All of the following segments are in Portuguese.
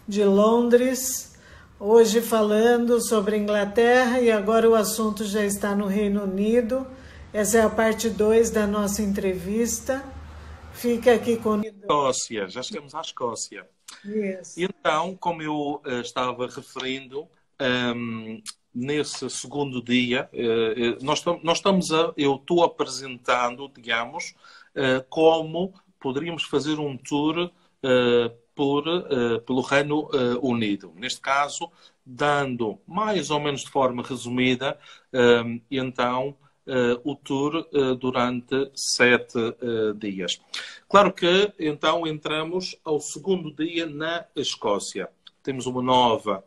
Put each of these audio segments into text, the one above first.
de Londres, hoje falando sobre a Inglaterra e agora o assunto já está no Reino Unido. Essa é a parte 2 da nossa entrevista. Fica aqui comigo. Escócia, já chegamos à Escócia. Isso. Então, como eu estava referindo, nesse segundo dia, eu estou apresentando, digamos, como poderíamos fazer um tour pelo Reino Unido. Neste caso, dando mais ou menos de forma resumida, então, o tour durante 7 dias. Claro que, então, entramos ao segundo dia na Escócia. Temos uma nova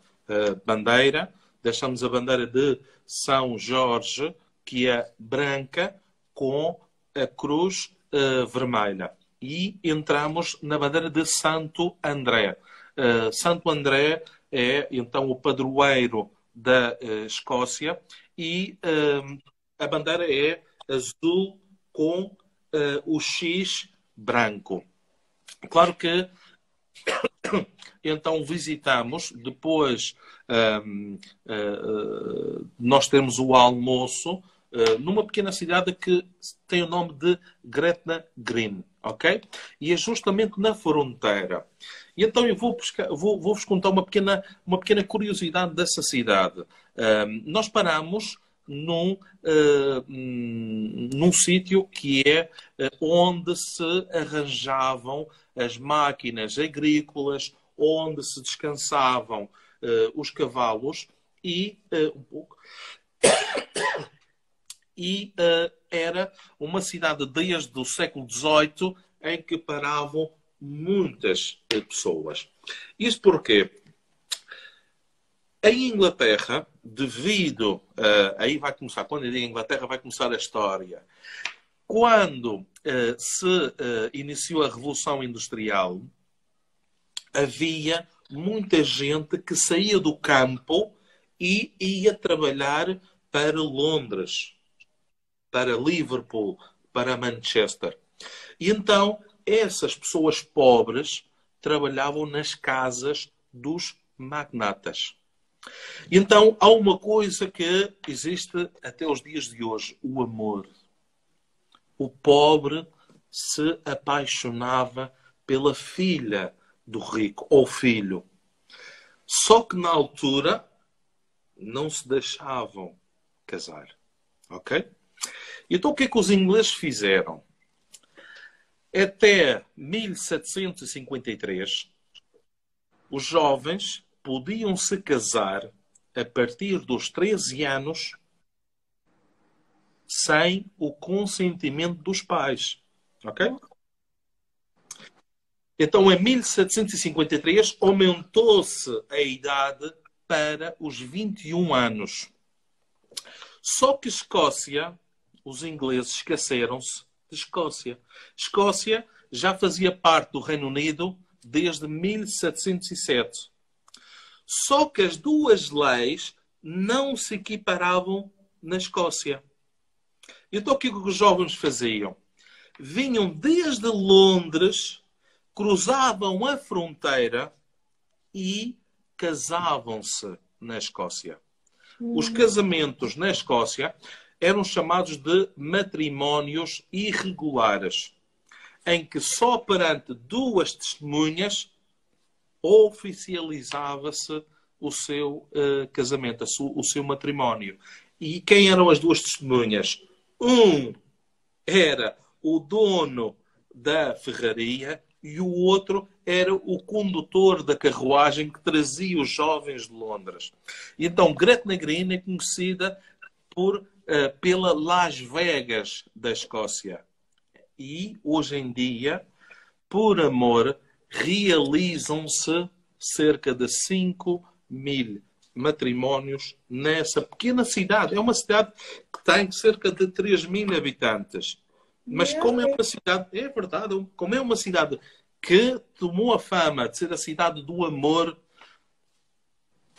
bandeira. Deixamos a bandeira de São Jorge, que é branca, com a cruz vermelha. E entramos na bandeira de Santo André. Santo André é, então, o padroeiro da Escócia e a bandeira é azul com o X branco. Claro que então visitamos, depois nós temos o almoço numa pequena cidade que tem o nome de Gretna Green, ok? E é justamente na fronteira. E então eu vou-vos contar uma pequena curiosidade dessa cidade. Nós paramos num sítio que é onde se arranjavam as máquinas agrícolas, onde se descansavam os cavalos e era uma cidade desde o século XVIII em que paravam muitas pessoas. Isso porquê? Em Inglaterra, devido aí vai começar, quando eu digo Inglaterra, vai começar a história. Quando se iniciou a Revolução Industrial, havia muita gente que saía do campo e ia trabalhar para Londres, para Liverpool, para Manchester. E então, essas pessoas pobres trabalhavam nas casas dos magnatas. Então, há uma coisa que existe até os dias de hoje: o amor. O pobre se apaixonava pela filha do rico, ou filho. Só que na altura não se deixavam casar. Ok? Então o que é que os ingleses fizeram? Até 1753, os jovens podiam se casar a partir dos 13 anos sem o consentimento dos pais. Ok? Então, em 1753, aumentou-se a idade para os 21 anos. Só que Escócia, os ingleses esqueceram-se de Escócia. Escócia já fazia parte do Reino Unido desde 1707. Só que as duas leis não se equiparavam na Escócia. Então o que os jovens faziam? Vinham desde Londres, cruzavam a fronteira e casavam-se na Escócia. Os casamentos na Escócia eram chamados de matrimónios irregulares, em que só perante duas testemunhas oficializava-se o seu casamento, o seu matrimónio. E quem eram as duas testemunhas? Um era o dono da ferraria e o outro era o condutor da carruagem que trazia os jovens de Londres. E então Gretna Green é conhecida pela Las Vegas da Escócia. E, hoje em dia, por amor, realizam-se cerca de 5.000 matrimónios nessa pequena cidade. É uma cidade que tem cerca de 3.000 habitantes. Mas como é uma cidade... É verdade. Como é uma cidade que tomou a fama de ser a cidade do amor,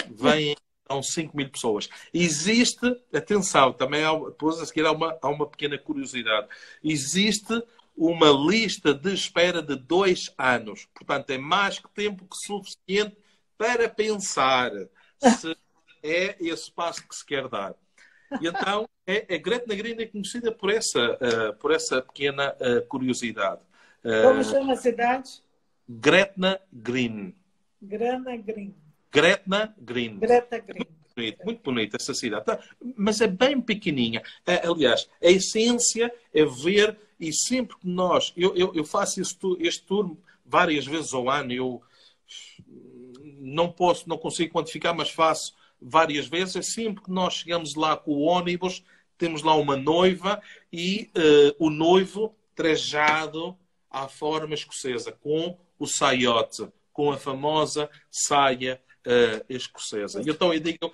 vêm então 5.000 pessoas. Existe... Atenção, também depois a seguir há uma pequena curiosidade. Existe uma lista de espera de 2 anos. Portanto, é mais que tempo que suficiente para pensar se é esse passo que se quer dar. E então, a Gretna Green é conhecida por essa pequena curiosidade. Como chama a cidade? Gretna Green. Grana Green. Gretna Green. Greta Green. Muito bonita essa cidade. Mas é bem pequenininha. Aliás, a essência é ver, e sempre que nós... Eu faço este tour várias vezes ao ano. Eu não consigo quantificar, mas faço várias vezes. É sempre que nós chegamos lá com o ônibus, temos lá uma noiva e o noivo trajado à forma escocesa, com o saiote, com a famosa saia escocesa. E então eu digo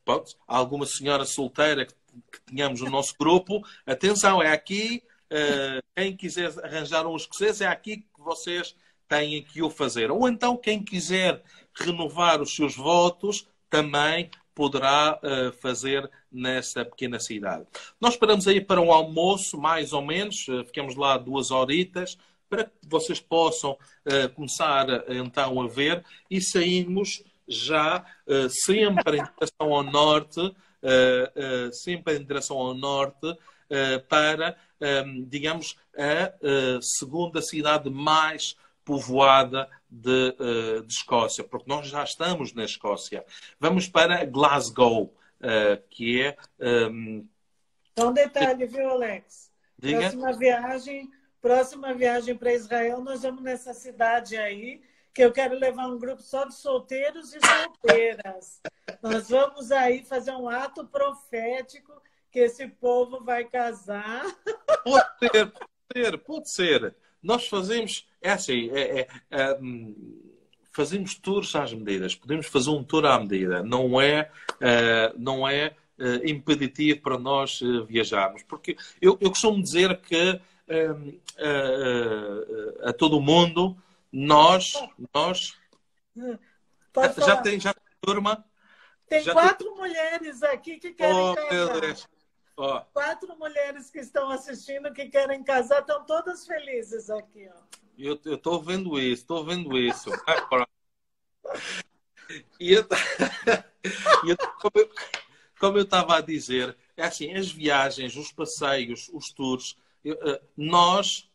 pronto, a alguma senhora solteira que tenhamos no nosso grupo, atenção, é aqui, quem quiser arranjar um escocês, é aqui que vocês têm que o fazer. Ou então, quem quiser renovar os seus votos, também poderá fazer nessa pequena cidade. Nós paramos aí para um almoço, mais ou menos, ficamos lá 2 horitas, para que vocês possam começar então a ver, e saímos já sempre em direção ao norte, para, digamos, a segunda cidade mais povoada de Escócia, porque nós já estamos na Escócia. Vamos para Glasgow, que é... Só um detalhe, viu, Alex? Diga. Próxima viagem para Israel, nós vamos nessa cidade aí, que eu quero levar um grupo só de solteiros e solteiras. Nós vamos aí fazer um ato profético que esse povo vai casar. Pode ser. Nós fazemos, fazemos tours às medidas. Podemos fazer um tour à medida. Não é impeditivo para nós viajarmos. Porque eu costumo dizer que a todo mundo, nós já tem turma. Tem 4 mulheres aqui que querem casar. Meu Deus. 4 mulheres que estão assistindo que querem casar, estão todas felizes aqui. Ó. Eu estou vendo isso. E como eu estava a dizer, é assim, as viagens, os passeios, os tours, nós,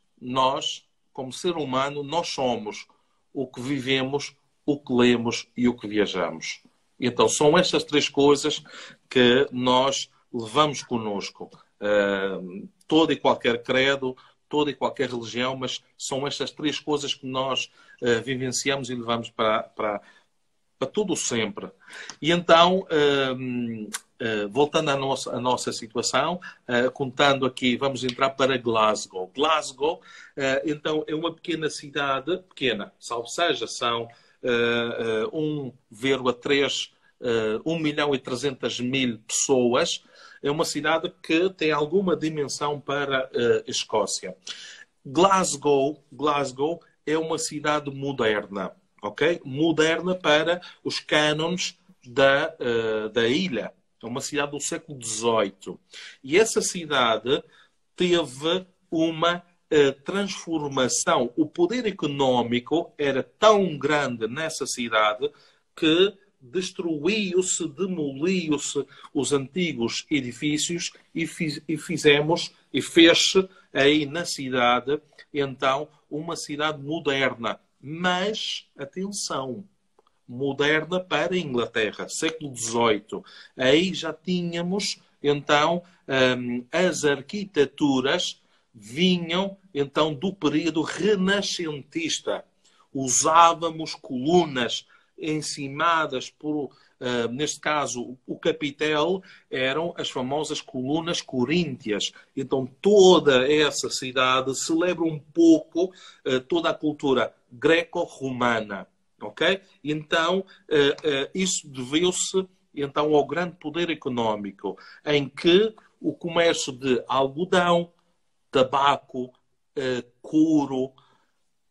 como ser humano, nós somos o que vivemos, o que lemos e o que viajamos. Então, são estas 3 coisas que nós levamos connosco. Todo e qualquer credo, toda e qualquer religião, mas são estas 3 coisas que nós vivenciamos e levamos para tudo sempre. E então, voltando à nossa situação, contando aqui, vamos entrar para Glasgow. Glasgow, então, é uma pequena cidade, pequena, salvo seja, são 1.300.000 pessoas. É uma cidade que tem alguma dimensão para a Escócia. Glasgow é uma cidade moderna, ok? Moderna para os cânones da ilha. É uma cidade do século XVIII. E essa cidade teve uma transformação. O poder económico era tão grande nessa cidade que destruiu-se, demoliu-se os antigos edifícios e fez-se aí na cidade, então, uma cidade moderna. Mas, atenção, moderna para a Inglaterra, século XVIII. Aí já tínhamos, então, as arquiteturas vinham, então, do período renascentista. Usávamos colunas encimadas por, neste caso, o capitel, eram as famosas colunas coríntias. Então, toda essa cidade celebra um pouco toda a cultura greco-romana. Ok? Então, isso deveu-se então, ao grande poder económico, em que o comércio de algodão, tabaco, couro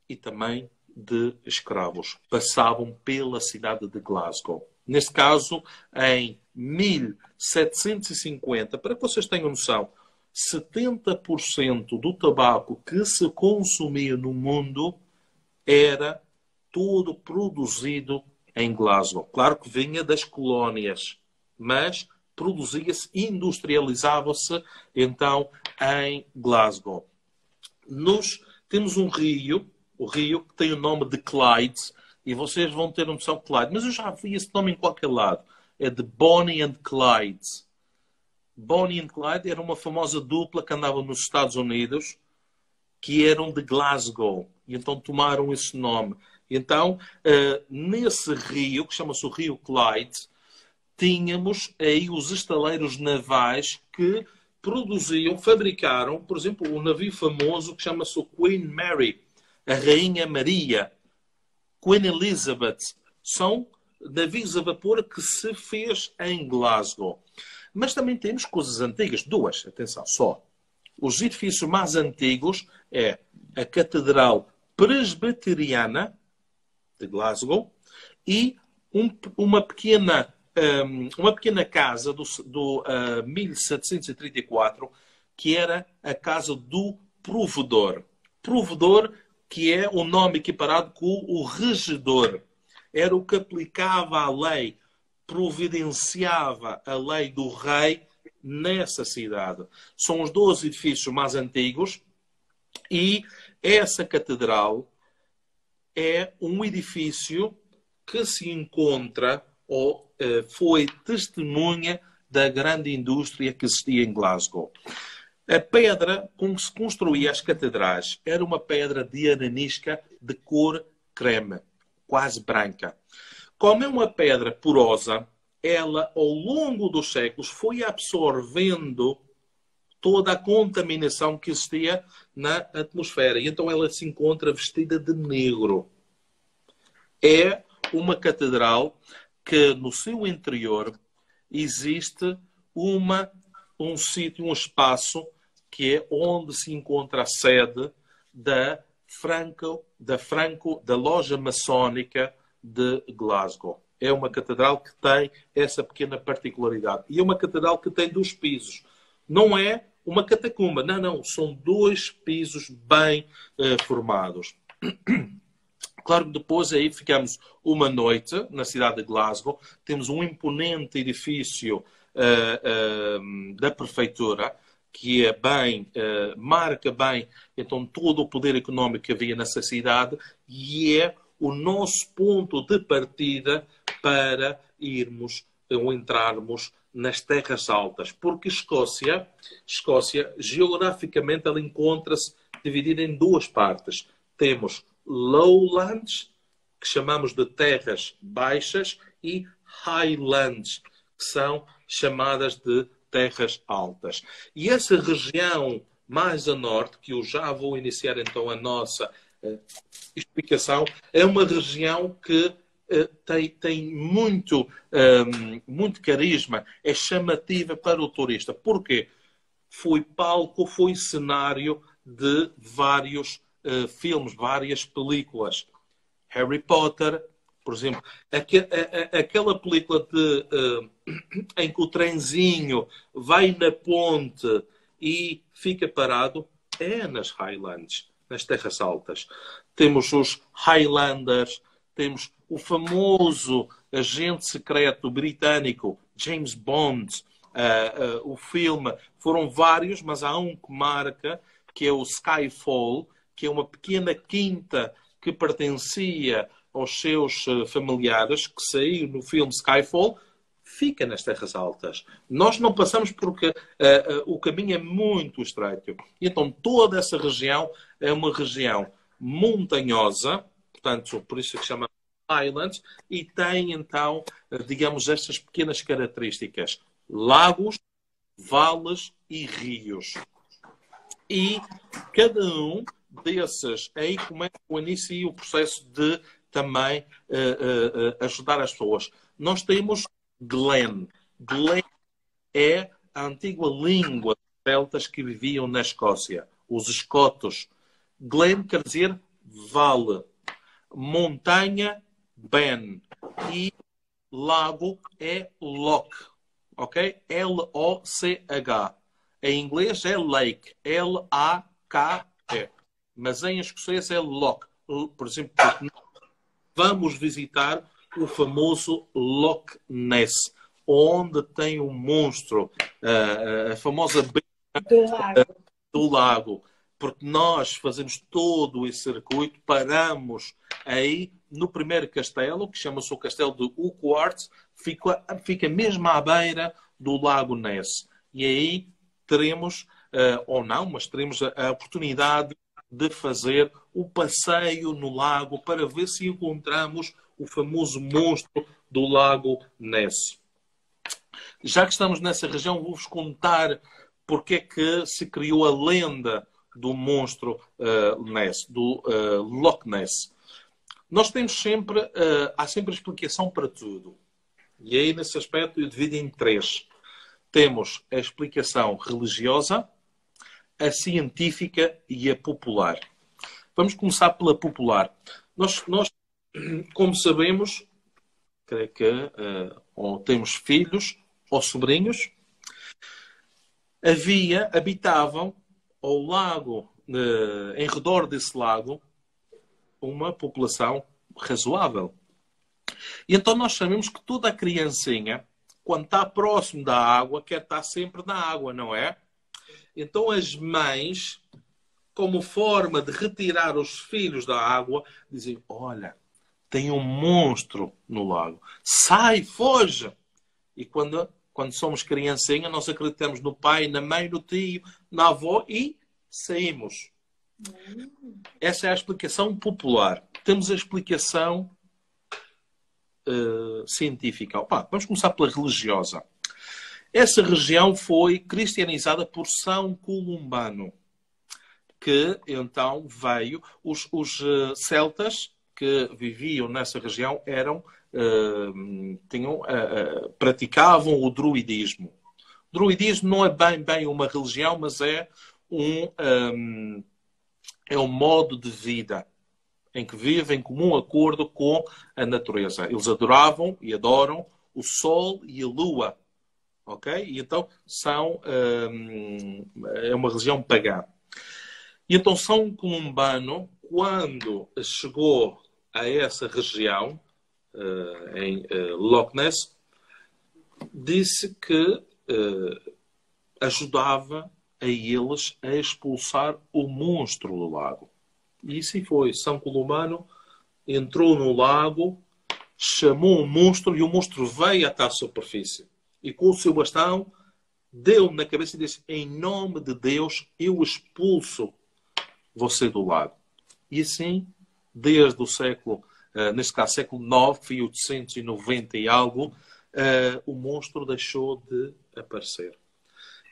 e também de escravos passavam pela cidade de Glasgow. Neste caso, em 1750, para que vocês tenham noção, 70% do tabaco que se consumia no mundo era tudo produzido em Glasgow. Claro que vinha das colónias, mas produzia-se, industrializava-se então em Glasgow. Temos um rio, o rio que tem o nome de Clyde, e vocês vão ter a noção de Clyde, mas eu já vi esse nome em qualquer lado. É de Bonnie and Clyde. Bonnie and Clyde era uma famosa dupla que andava nos Estados Unidos, que eram de Glasgow, e então tomaram esse nome. Então, nesse rio, que chama-se o Rio Clyde, tínhamos aí os estaleiros navais que fabricaram, por exemplo, um navio famoso que chama-se o Queen Mary, a Rainha Maria, Queen Elizabeth. São navios a vapor que se fez em Glasgow. Mas também temos coisas antigas, duas, atenção, só. Os edifícios mais antigos é a Catedral Presbiteriana de Glasgow e uma pequena casa do 1734, que era a casa do provedor. Provedor, que é o nome equiparado com o regedor. Era o que aplicava a lei, providenciava a lei do rei nessa cidade. São os 12 edifícios mais antigos e essa catedral é um edifício que se encontra ou foi testemunha da grande indústria que existia em Glasgow. A pedra com que se construía as catedrais era uma pedra de arenisca de cor creme, quase branca. Como é uma pedra porosa, ela, ao longo dos séculos, foi absorvendo toda a contaminação que existia na atmosfera. E então ela se encontra vestida de negro. É uma catedral que no seu interior existe um sítio, um espaço que é onde se encontra a sede da loja maçónica de Glasgow. É uma catedral que tem essa pequena particularidade. E é uma catedral que tem 2 pisos. Não é uma catacumba. Não. São 2 pisos bem formados. Claro que depois aí ficamos uma noite na cidade de Glasgow. Temos um imponente edifício da prefeitura que é marca bem então todo o poder económico que havia nessa cidade e é o nosso ponto de partida para irmos ou entrarmos nas terras altas. Porque Escócia geograficamente, ela encontra-se dividida em 2 partes. Temos lowlands, que chamamos de terras baixas, e highlands, que são chamadas de terras altas. E essa região mais a norte, que eu já vou iniciar então a nossa explicação, é uma região que tem muito carisma, é chamativa para o turista. Porquê? Foi cenário de vários filmes, várias películas. Harry Potter, por exemplo, aquela película em que o trenzinho vai na ponte e fica parado, é nas Highlands, nas terras altas. Temos os Highlanders, temos o famoso agente secreto britânico James Bond, o filme. Foram vários, mas há um que marca, que é o Skyfall, que é uma pequena quinta que pertencia aos seus familiares, que saiu no filme Skyfall, fica nas terras altas. Nós não passamos porque o caminho é muito estreito. Então, toda essa região é uma região montanhosa, portanto, por isso é que chama Highlands, e tem, então, digamos, estas pequenas características. Lagos, vales e rios. E cada um desses, aí começa o início e o processo de também ajudar as pessoas. Nós temos Glen. Glen é a antiga língua dos celtas que viviam na Escócia, os escotos. Glen quer dizer vale, montanha, ben, e lago é loch, ok? L-O-C-H. Em inglês é lake, L-A-K-E. Mas em escocês é loch. Por exemplo, vamos visitar o famoso Loch Ness, onde tem um monstro, a famosa Do lago. do lago, porque nós fazemos todo esse circuito, paramos aí no primeiro castelo, que chama-se o Castelo de Urquhart, fica mesmo à beira do Lago Ness. E aí teremos, ou não, mas teremos a oportunidade de fazer o passeio no lago para ver se encontramos o famoso monstro do Lago Ness. Já que estamos nessa região, vou-vos contar porque é que se criou a lenda do monstro Ness, do Loch Ness. Nós temos sempre, há sempre explicação para tudo. E aí, nesse aspecto, eu divido em três. Temos a explicação religiosa, a científica e a popular. Vamos começar pela popular. Nós como sabemos, creio que ou temos filhos ou sobrinhos, habitavam ao lago, em redor desse lago, uma população razoável. E então nós sabemos que toda a criancinha, quando está próximo da água, quer estar sempre na água, não é? Então as mães, como forma de retirar os filhos da água, dizem, olha, tem um monstro no lago. Sai, foge! E quando somos criancinha, nós acreditamos no pai, na mãe, no tio, na avó e saímos. Essa é a explicação popular. Temos a explicação científica. Vamos começar pela religiosa. Essa região foi cristianizada por São Columbano, que então veio. Os celtas que viviam nessa região praticavam o druidismo. O druidismo não é bem uma religião, mas é um modo de vida em que vivem em comum acordo com a natureza. Eles adoravam e adoram o sol e a lua. Ok? E então é uma religião pagã. E então São Columbano, quando chegou a essa região, em Loch Ness, disse que ajudava a eles a expulsar o monstro do lago. E assim foi. São Columbano entrou no lago, chamou o monstro e o monstro veio até a superfície. E com o seu bastão deu-me na cabeça e disse, em nome de Deus, eu expulso você do lago. E assim, desde o século, neste caso século IX, 1890 e algo, o monstro deixou de aparecer.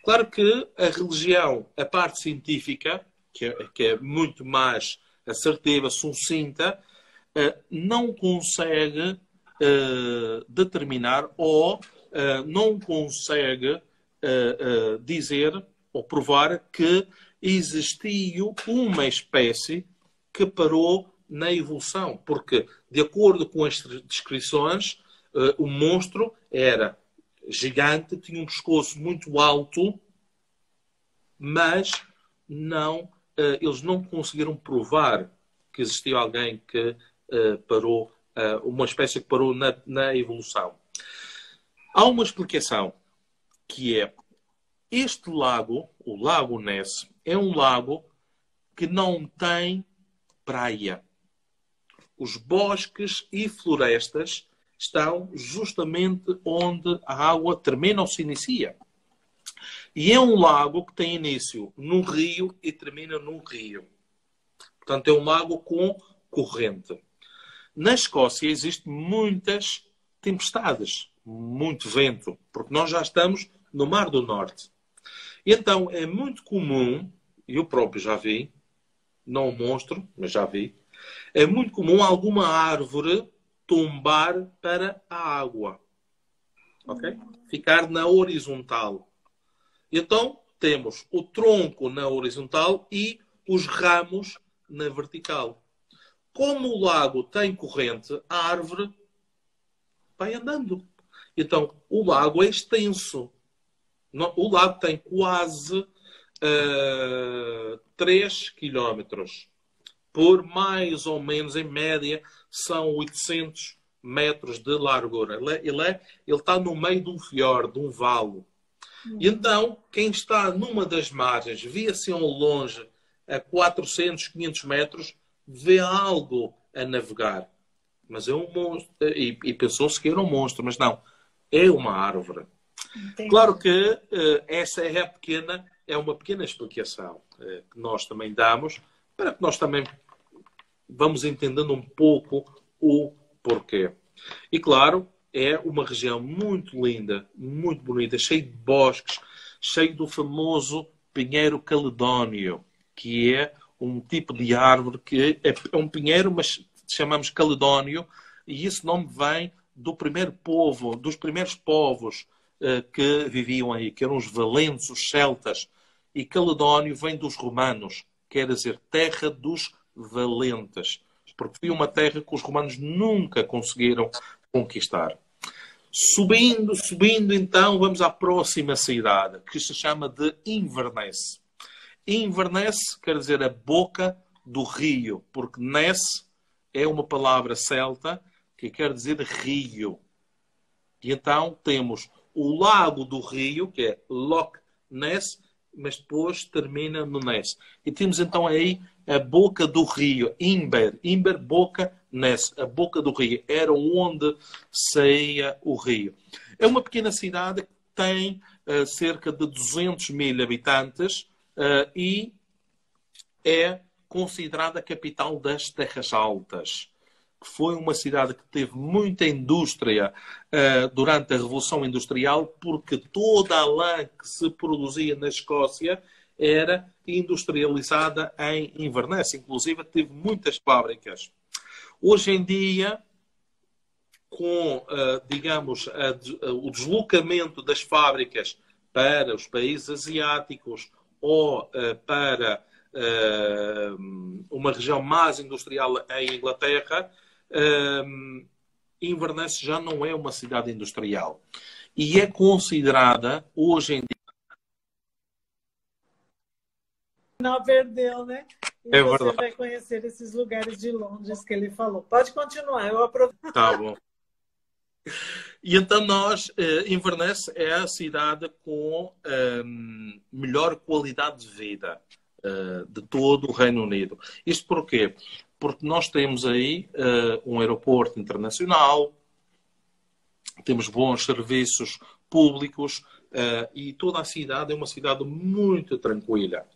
Claro que a religião, a parte científica, que é muito mais assertiva, sucinta, não consegue determinar ou não consegue dizer ou provar que existiu uma espécie que parou na evolução. Porque, de acordo com as descrições, o monstro era gigante, tinha um pescoço muito alto, mas eles não conseguiram provar que existia alguém que parou, uma espécie que parou na evolução. Há uma explicação, que é este lago, o Lago Ness, é um lago que não tem praia. Os bosques e florestas estão justamente onde a água termina ou se inicia. E é um lago que tem início num rio e termina num rio. Portanto, é um lago com corrente. Na Escócia existem muitas tempestades, muito vento, porque nós já estamos no Mar do Norte. Então, é muito comum, eu próprio já vi, não um monstro, mas já vi, é muito comum alguma árvore tombar para a água. Ok? Ficar na horizontal. Então, temos o tronco na horizontal e os ramos na vertical. Como o lago tem corrente, a árvore vai andando. Então, o lago é extenso. O lago tem quase 3 quilómetros. por mais ou menos, em média, são 800 metros de largura. Ele está no meio de um fiord, de um vale. E então, quem está numa das margens, vê assim ao longe, a 400, 500 metros, vê algo a navegar. Mas é um monstro. E pensou-se que era um monstro, mas não. É uma árvore. Entendi. Claro que essa é uma pequena explicação que nós também damos, para que nós também vamos entendendo um pouco o porquê. E claro, é uma região muito linda, muito bonita, cheia de bosques, cheio do famoso pinheiro caledónio, que é um tipo de árvore que é um pinheiro, mas chamamos caledónio, e esse nome vem do primeiro povo, dos primeiros povos que viviam aí, que eram os valentes, os celtas. E Caledónio vem dos romanos, quer dizer, terra dos valentes, porque foi uma terra que os romanos nunca conseguiram conquistar. Subindo, então, vamos à próxima cidade, que se chama de Inverness. Inverness quer dizer a boca do rio, porque Ness é uma palavra celta que quer dizer rio. E então temos o lago do rio, que é Loch Ness, mas depois termina no Ness. E temos então aí a boca do rio, Imber, boca, Ness, a boca do rio. Era onde saía o rio. É uma pequena cidade que tem cerca de 200 mil habitantes e é considerada a capital das Terras Altas. Foi uma cidade que teve muita indústria durante a Revolução Industrial, porque toda a lã que se produzia na Escócia era industrializada em Inverness. Inclusive, teve muitas fábricas. Hoje em dia, com, digamos, o deslocamento das fábricas para os países asiáticos ou para uma região mais industrial em Inglaterra, Inverness já não é uma cidade industrial e é considerada hoje em dia. Não perdeu, né? E É você verdade. vai conhecer esses lugares de Londres que ele falou. Pode continuar, eu aproveito. Tá bom. E então Inverness é a cidade com melhor qualidade de vida de todo o Reino Unido. Isto porquê? Porque nós temos aí um aeroporto internacional, temos bons serviços públicos e toda a cidade é uma cidade muito tranquila.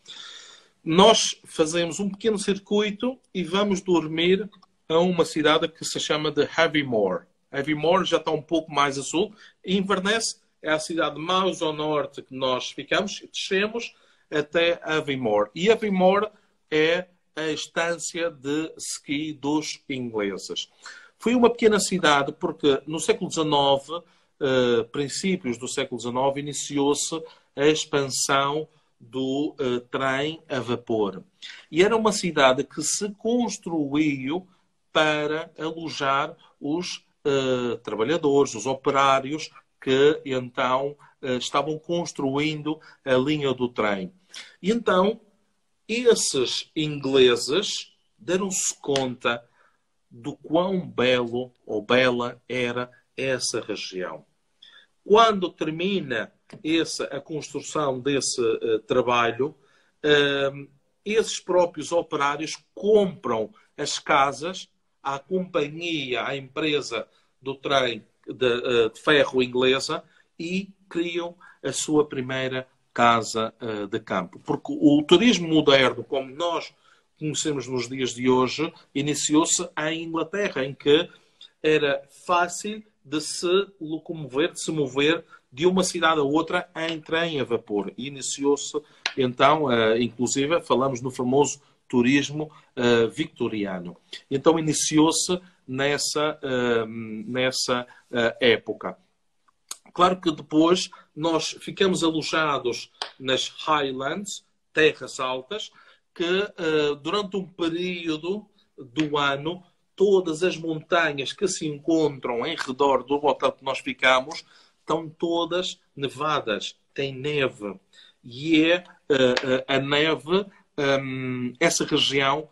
Nós fazemos um pequeno circuito e vamos dormir a uma cidade que se chama de Aviemore. Aviemore já está um pouco mais a sul. Inverness é a cidade mais ao norte que nós ficamos e descemos até Aviemore. E Aviemore é a estância de ski dos ingleses. Foi uma pequena cidade porque no século XIX, princípios do século XIX, iniciou-se a expansão do trem a vapor. E era uma cidade que se construiu para alojar os trabalhadores, os operários que então estavam construindo a linha do trem. E então esses ingleses deram-se conta do quão belo ou bela era essa região. Quando termina a construção desse trabalho, esses próprios operários compram as casas à companhia, à empresa do trem de ferro inglesa e criam a sua primeira casa de campo. Porque o turismo moderno, como nós conhecemos nos dias de hoje, iniciou-se em Inglaterra, em que era fácil de se locomover, de se mover de uma cidade a outra em trem a vapor. E iniciou-se, então, inclusive, falamos no famoso turismo victoriano. Então, iniciou-se nessa época. Claro que depois nós ficamos alojados nas Highlands, terras altas, que durante um período do ano, todas as montanhas que se encontram em redor do hotel que nós ficamos estão todas nevadas, tem neve. E é a neve, essa região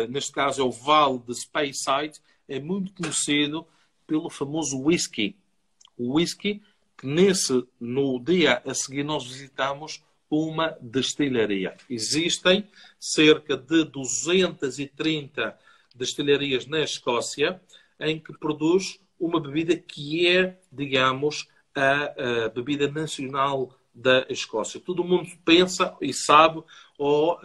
neste caso é o Vale de Speyside, é muito conhecido pelo famoso whisky. O whisky que no dia a seguir nós visitamos uma destilharia. Existem cerca de 230 destilharias na Escócia em que produz uma bebida que é, digamos, a bebida nacional da Escócia. Todo mundo pensa e sabe ou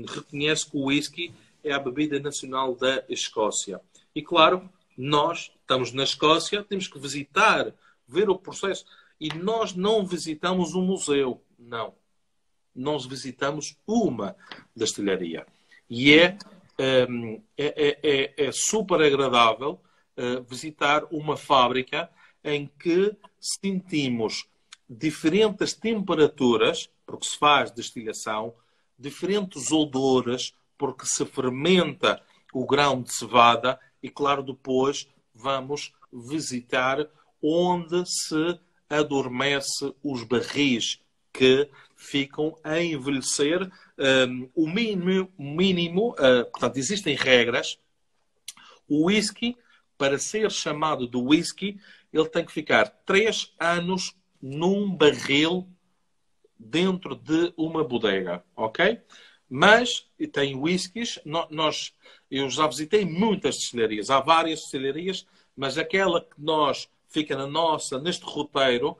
reconhece que o whisky é a bebida nacional da Escócia. E claro, nós estamos na Escócia, temos que visitar, ver o processo. E nós não visitamos um museu, não. Nós visitamos uma destilharia. E é super agradável visitar uma fábrica em que sentimos diferentes temperaturas, porque se faz destilhação, diferentes odores, porque se fermenta o grão de cevada e, claro, depois vamos visitar onde se adormece os barris que ficam a envelhecer o mínimo, portanto, existem regras. O whisky, para ser chamado de whisky, ele tem que ficar 3 anos num barril dentro de uma bodega, ok? Mas tem whiskies, eu já visitei muitas destilharias, há várias destilharias, mas aquela que fica neste roteiro,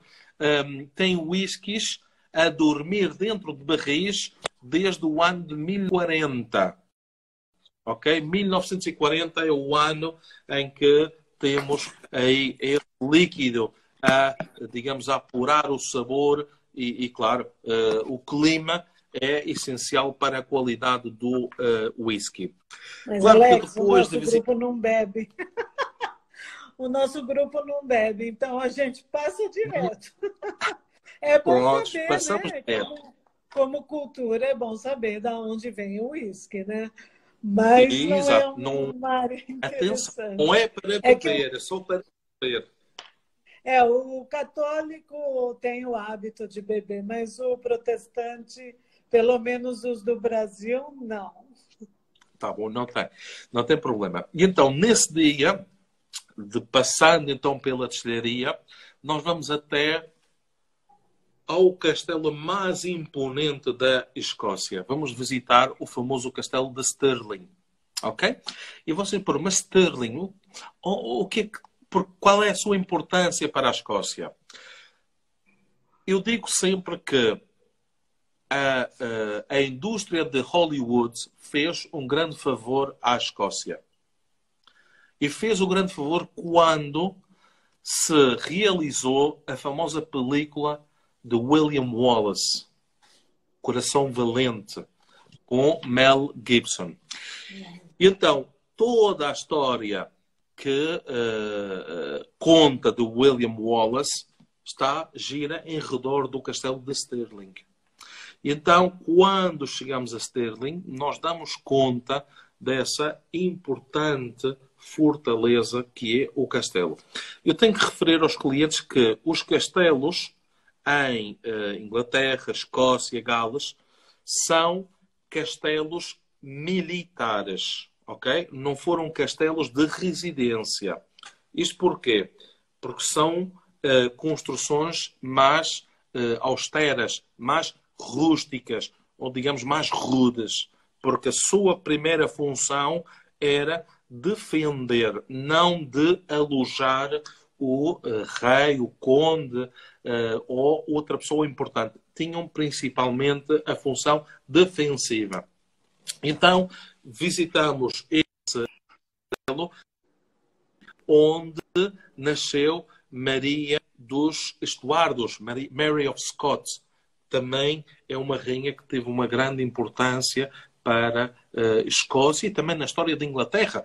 tem whiskies a dormir dentro de barris desde o ano de 1040. Ok? 1940 é o ano em que temos aí esse líquido digamos, a apurar o sabor e claro, o clima é essencial para a qualidade do whisky. Mas, Claro Alex, que depois o nosso grupo não bebe. O nosso grupo não bebe, então a gente passa direto. É bom saber, né? Como cultura, é bom saber de onde vem o uísque, né? Mas não é uma área interessante. Atenção, não é para beber, é só para beber. O católico tem o hábito de beber, mas o protestante, pelo menos os do Brasil, não. Tá bom, não tem problema. E então, nesse dia, passando então pela destilharia, nós vamos até ao castelo mais imponente da Escócia. Vamos visitar o famoso castelo de Stirling. Ok? E você por mas Stirling, qual é a sua importância para a Escócia? Eu digo sempre que a indústria de Hollywood fez um grande favor à Escócia. E fez um grande favor quando se realizou a famosa película de William Wallace, Coração Valente, com Mel Gibson. E então, toda a história que conta de William Wallace gira em redor do castelo de Stirling. E então, quando chegamos a Stirling, nós damos conta dessa importante fortaleza que é o castelo. Eu tenho que referir aos clientes que os castelos em Inglaterra, Escócia, Gales, são castelos militares, ok? Não foram castelos de residência. Isto porquê? Porque são construções mais austeras, mais rústicas, ou digamos mais rudes, porque a sua primeira função era defender, não de alojar o rei, o conde ou outra pessoa importante. Tinham principalmente a função defensiva. Então, visitamos esse castelo onde nasceu Maria dos Estuardos, Mary of Scots. Também é uma rainha que teve uma grande importância para a Escócia e também na história da Inglaterra.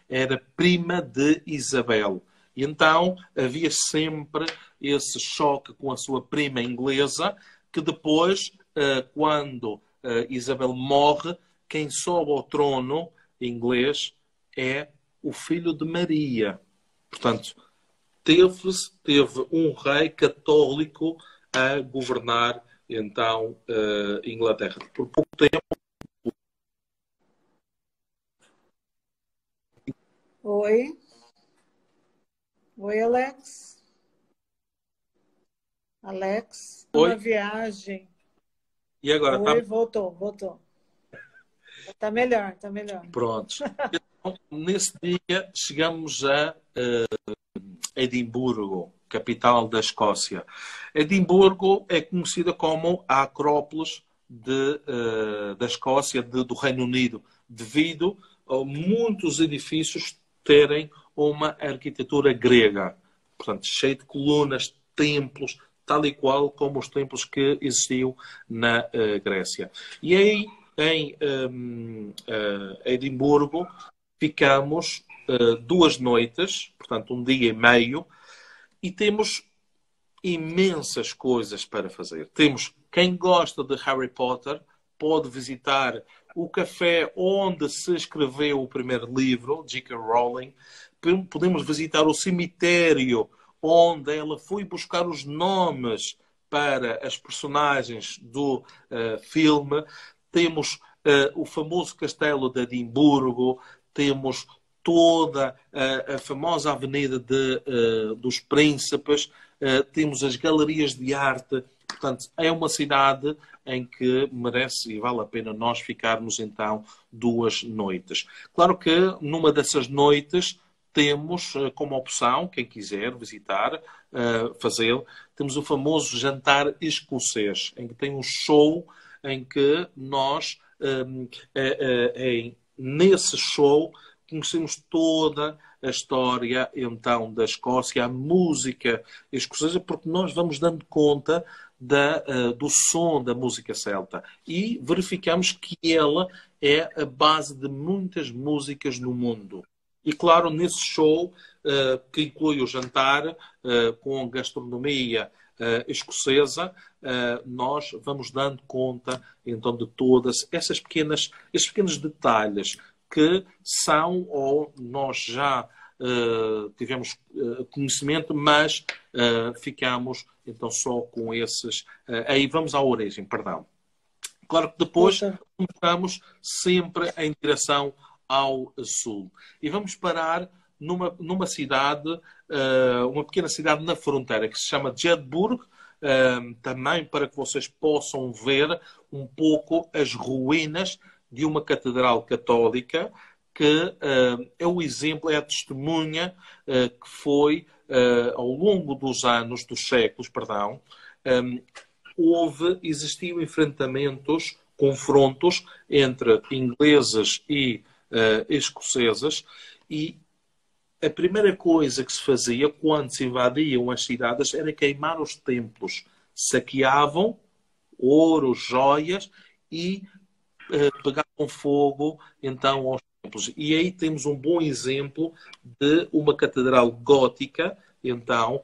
Era prima de Isabel. E então havia sempre esse choque com a sua prima inglesa, que depois, quando Isabel morre, quem sobe ao trono inglês é o filho de Maria. Portanto, teve um rei católico a governar então Inglaterra. Por pouco tempo Oi? Oi, Alex? Alex? Oi? Uma viagem. E agora? Oi, voltou. Tá melhor, tá melhor. Prontos. Então, nesse dia chegamos a Edimburgo, capital da Escócia. Edimburgo é conhecida como a Acrópolis da Escócia, do Reino Unido, devido a muitos edifícios terem uma arquitetura grega. Portanto, cheio de colunas, templos, tal e qual como os templos que existiam na Grécia. E aí, em Edimburgo, ficamos 2 noites, portanto, um dia e meio, e temos imensas coisas para fazer. Temos quem gosta de Harry Potter, pode visitar o café onde se escreveu o primeiro livro, J.K. Rowling. Podemos visitar o cemitério onde ela foi buscar os nomes para as personagens do filme. Temos o famoso castelo de Edimburgo, temos toda a famosa Avenida dos Príncipes, temos as galerias de arte. Portanto, é uma cidade em que merece e vale a pena nós ficarmos, então, 2 noites. Claro que numa dessas noites temos como opção, quem quiser visitar, fazê-lo, temos o famoso jantar escocês, em que tem um show em que nós, nesse show, conhecemos toda a história, então, da Escócia, a música escocesa, porque nós vamos dando conta do som da música celta e verificamos que ela é a base de muitas músicas no mundo. E, claro, nesse show, que inclui o jantar, com gastronomia escocesa, nós vamos dando conta, então, de todas esses pequenos detalhes que são, ou nós já tivemos conhecimento, mas ficamos, então, só com esses. Aí vamos à origem, perdão. Claro que depois vamos sempre em direção ao sul. E vamos parar numa cidade, uma pequena cidade na fronteira, que se chama Jedburgh, também para que vocês possam ver um pouco as ruínas de uma catedral católica, que é o exemplo, é a testemunha que foi, ao longo dos anos, dos séculos, perdão, existiam enfrentamentos, confrontos entre ingleses e escoceses, e a primeira coisa que se fazia quando se invadiam as cidades era queimar os templos. Saqueavam ouro, joias e pegavam fogo, então, aos templos. E aí temos um bom exemplo de uma catedral gótica, então,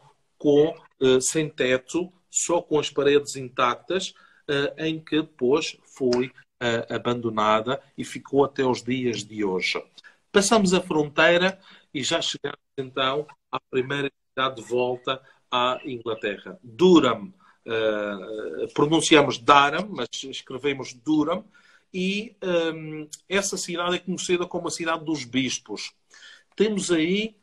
sem teto, só com as paredes intactas, em que depois foi abandonada e ficou até os dias de hoje. Passamos a fronteira e já chegamos, então, à primeira cidade de volta à Inglaterra. Durham. Pronunciamos Durham, mas escrevemos Durham. E essa cidade é conhecida como a cidade dos bispos. Temos aí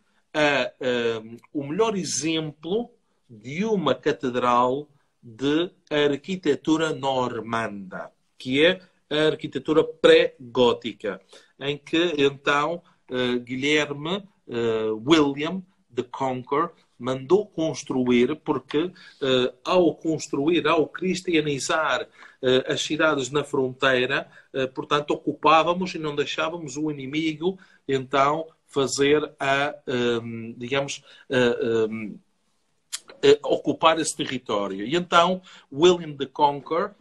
o melhor exemplo de uma catedral de arquitetura normanda, que é a arquitetura pré-gótica, em que, então, Guilherme William the Conqueror mandou construir, porque ao cristianizar as cidades na fronteira, portanto, ocupávamos e não deixávamos o inimigo, então, fazer ocupar esse território. E então, William the Conqueror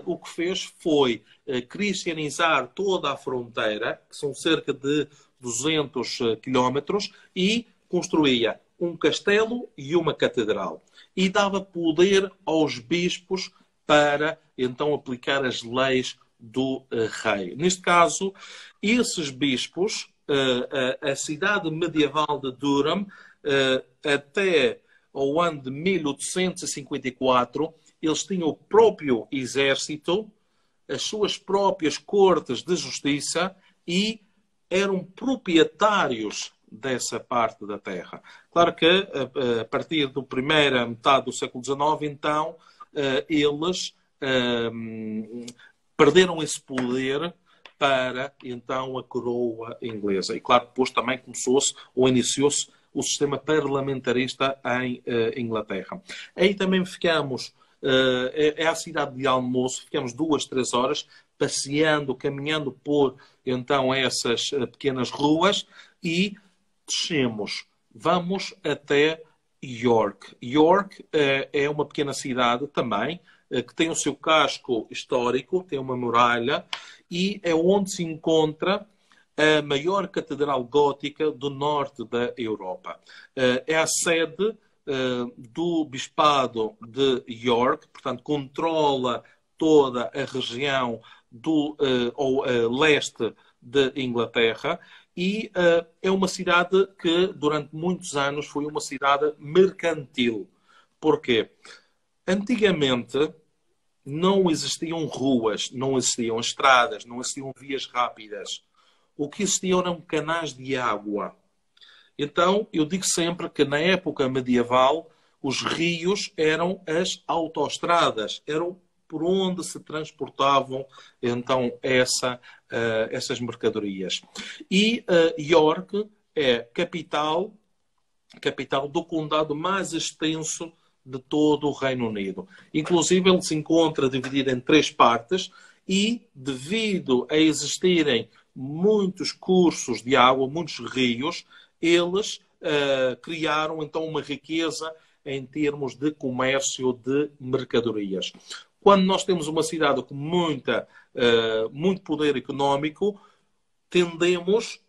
o que fez foi cristianizar toda a fronteira, que são cerca de 200 quilómetros, e construía um castelo e uma catedral. E dava poder aos bispos para, então, aplicar as leis do rei. Neste caso, esses bispos, a cidade medieval de Durham, até ao ano de 1854, eles tinham o próprio exército, as suas próprias cortes de justiça e eram proprietários dessa parte da terra. Claro que a partir da primeira metade do século XIX, então, eles perderam esse poder para, então, a coroa inglesa. E, claro, depois também começou-se ou iniciou-se o sistema parlamentarista em Inglaterra. Aí também ficamos, é a cidade de almoço, ficamos 2, 3 horas passeando, caminhando por, então, essas pequenas ruas e descemos. Vamos até York. York é uma pequena cidade também, que tem o seu casco histórico, tem uma muralha, e é onde se encontra a maior catedral gótica do norte da Europa. É a sede do Bispado de York, portanto, controla toda a região do leste de Inglaterra, e é uma cidade que, durante muitos anos, foi uma cidade mercantil. Porquê? Antigamente, não existiam ruas, não existiam estradas, não existiam vias rápidas. O que existiam eram canais de água. Então, eu digo sempre que na época medieval, os rios eram as autoestradas, eram por onde se transportavam, então, essas mercadorias. E York é capital do condado mais extenso de todo o Reino Unido. Inclusive, ele se encontra dividido em 3 partes e, devido a existirem muitos cursos de água, muitos rios, eles criaram, então, uma riqueza em termos de comércio de mercadorias. Quando nós temos uma cidade com muito poder económico, temos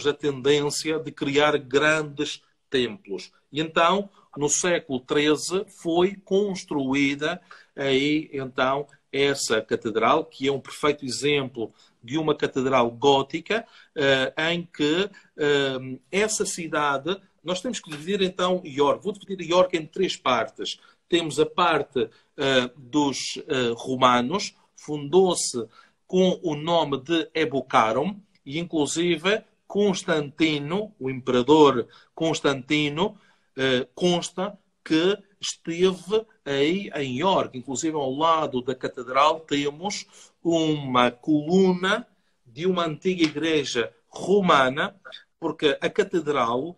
a tendência de criar grandes templos. E então, no século XIII, foi construída aí, então, essa catedral, que é um perfeito exemplo de uma catedral gótica, em que essa cidade, nós temos que dividir, então, York. Vou dividir York em 3 partes. Temos a parte dos romanos, fundou-se com o nome de Ebocarum, e, inclusive, Constantino, o imperador Constantino, consta que esteve aí em York. Inclusive, ao lado da catedral, temos uma coluna de uma antiga igreja romana, porque a catedral,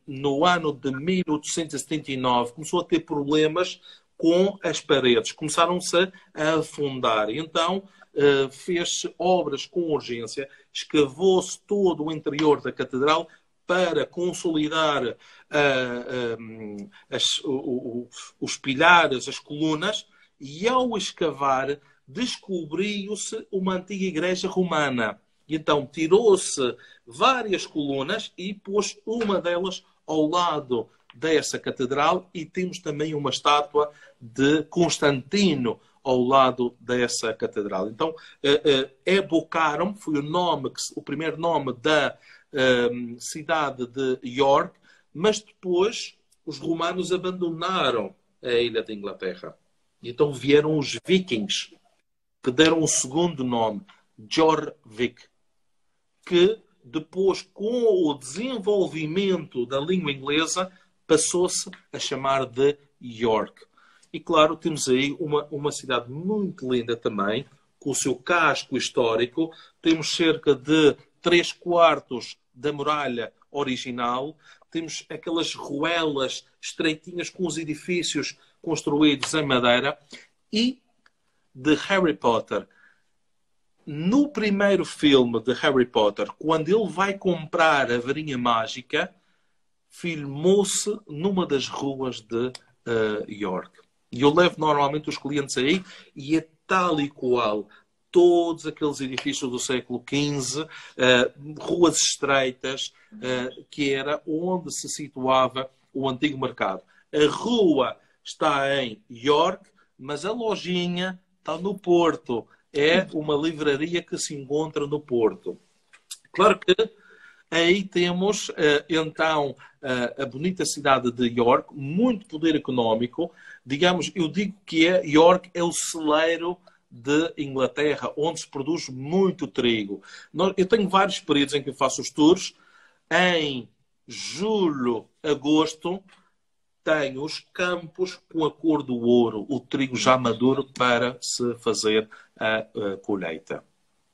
no ano de 1879, começou a ter problemas com as paredes. Começaram-se a afundar. Então, fez-se obras com urgência, escavou-se todo o interior da catedral para consolidar os pilares, as colunas, e ao escavar descobriu-se uma antiga igreja romana. E então tirou-se várias colunas e pôs uma delas ao lado dessa catedral, e temos também uma estátua de Constantino ao lado dessa catedral. Então, Ebocarum foi o primeiro nome da cidade de York, mas depois os romanos abandonaram a ilha de Inglaterra. Então vieram os vikings, que deram um segundo nome, Jorvik, que depois, com o desenvolvimento da língua inglesa, passou-se a chamar de York. E, claro, temos aí uma cidade muito linda também, com o seu casco histórico. Temos cerca de 3/4 da muralha original. Temos aquelas ruelas estreitinhas com os edifícios construídos em madeira. E de Harry Potter. No primeiro filme de Harry Potter, quando ele vai comprar a varinha mágica, filmou-se numa das ruas de York. E eu levo normalmente os clientes aí, e é tal e qual. Todos aqueles edifícios do século XV, ruas estreitas, que era onde se situava o antigo mercado. A rua está em York, mas a lojinha está no Porto. É uma livraria que se encontra no Porto. Claro que aí temos, então, a bonita cidade de York, muito poder económico. Digamos, eu digo que York é o celeiro de Inglaterra, onde se produz muito trigo. Eu tenho vários períodos em que eu faço os tours. Em julho, agosto, tem os campos com a cor do ouro, o trigo já maduro para se fazer a colheita.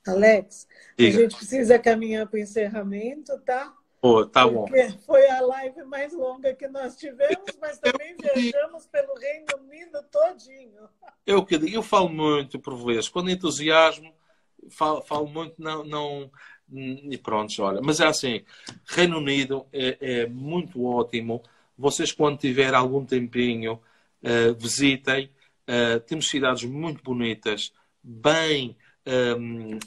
Alex, a Diga. gente precisa caminhar para o encerramento, tá? Oh, tá bom. Porque foi a live mais longa que nós tivemos, mas também viajamos pelo Reino Unido todinho. Eu falo muito por vezes, quando entusiasmo, falo muito, e pronto, olha. Mas é assim, Reino Unido é muito ótimo. Vocês, quando tiver algum tempinho, visitem. Temos cidades muito bonitas, bem,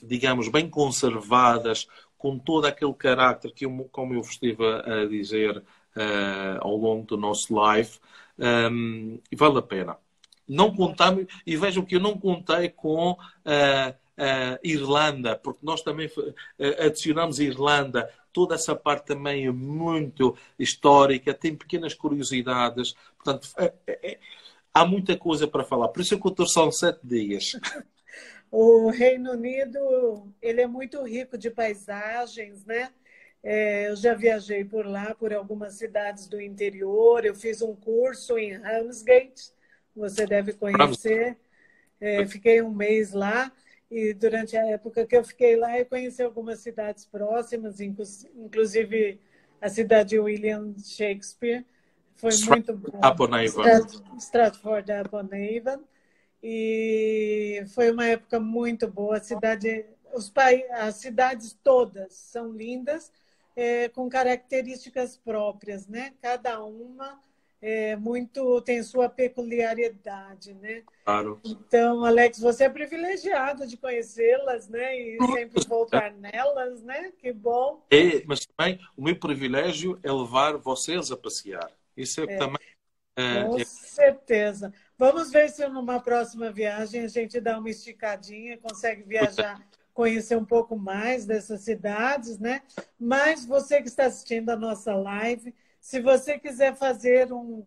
digamos, bem conservadas, com todo aquele caráter que, como eu vos estive a dizer ao longo do nosso live, e vale a pena. Não contamos, e vejam que eu não contei com a Irlanda, porque nós também adicionamos Irlanda. Toda essa parte também é muito histórica, tem pequenas curiosidades. Portanto, há muita coisa para falar. Por isso é que o tour são 7 dias. O Reino Unido, ele é muito rico de paisagens, né? Eu já viajei por lá, por algumas cidades do interior. Eu fiz um curso em Ramsgate, você deve conhecer. Fiquei um mês lá e durante a época que eu fiquei lá, eu conheci algumas cidades próximas, inclusive a cidade de William Shakespeare. Foi muito bom. Stratford-upon-Avon. E foi uma época muito boa. As cidades todas são lindas, com características próprias, né? Cada uma tem sua peculiaridade, né? Claro. Então, Alex, você é privilegiado de conhecê-las, né? E sempre voltar nelas, né? Que bom. Mas também o meu privilégio é levar vocês a passear. Isso é também. Com certeza. Vamos ver se numa próxima viagem a gente dá uma esticadinha, consegue viajar, conhecer um pouco mais dessas cidades, né? Mas você que está assistindo a nossa live, se você quiser fazer um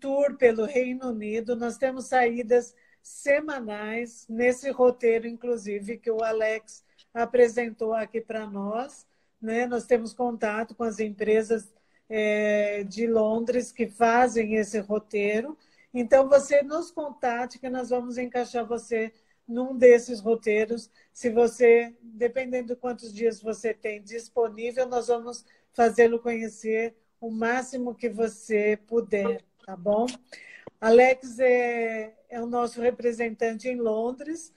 tour pelo Reino Unido, nós temos saídas semanais nesse roteiro, inclusive, que o Alex apresentou aqui para nós, né? Nós temos contato com as empresas de Londres que fazem esse roteiro. Então, você nos contate que nós vamos encaixar você num desses roteiros. Se você, dependendo de quantos dias você tem disponível, nós vamos fazê-lo conhecer o máximo que você puder, tá bom? Alex é o nosso representante em Londres.